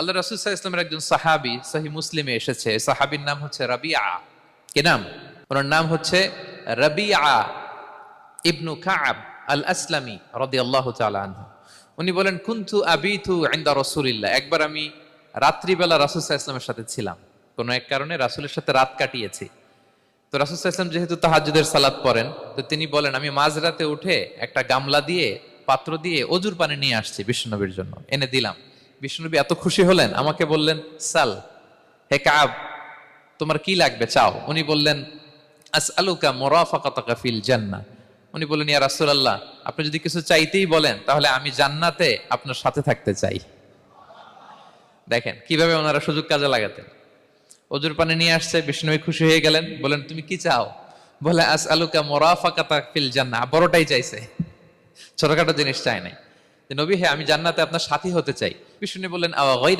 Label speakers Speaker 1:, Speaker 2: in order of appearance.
Speaker 1: আল্লাহ রাসূল সাল্লাল্লাহু আলাইহি ওয়াসাল্লামের একজন সাহাবী সহিহ মুসলিমে এসেছে, সাহাবীর নাম হচ্ছে রাবিআ। কি নাম? ওনার নাম হচ্ছে রাবিআ ইবনু কাআব আল আসলামী রাদিয়াল্লাহু তাআলা আনহু। উনি বলেন, কুনতু আবিতু ইনদা রাসূলিল্লাহ। একবার আমি রাত্রিবেলা রাসূল সাল্লাল্লাহু আলাইহি ওয়াসাল্লামের সাথে ছিলাম, কোনো এক কারণে রাসূলের সাথে রাত কাটিয়েছি। তো রাসূল সাল্লাল্লাহু আলাইহি ওয়াসাল্লাম যেহেতু তাহাজ্জুদের সালাত পড়েন, তো তিনি বলেন, আমি মাঝরাতে উঠে একটা গামলা দিয়ে, পাত্র দিয়ে অজুর পানি নিয়ে আসছি বিশ্বনবীর জন্য, এনে দিলাম। বিশ্বনবী এত খুশি হলেন, আমাকে বললেন, সাল, হে কাব, তোমার কি লাগবে চাও। উনি বললেন, আসআলুকা মুরাফাকাতাকা ফিল জান্নাহ। উনি বললেন, ইয়া রাসূলুল্লাহ, আপনি যদি কিছু চাইতেই বলেন তাহলে আমি জান্নাতে আপনার সাথে থাকতে চাই। দেখেন কিভাবে ওনারা সুযোগ কাজে লাগাতেন। অজুর পানি নিয়ে আসছে, বিষ্ণু খুশি হয়ে গেলেন, বলেন, তুমি কি চাও? বলে, আসআলুকা মুরাফাকাতাকা ফিল জান্নাহ। বড়টাই চাইছে, ছোটখাটো জিনিস চাই নাই। যে নবী, হে, আমি জান্নাতে আপনার সাথী হতে চাই। বিষ্ণু বললেন, আওয়া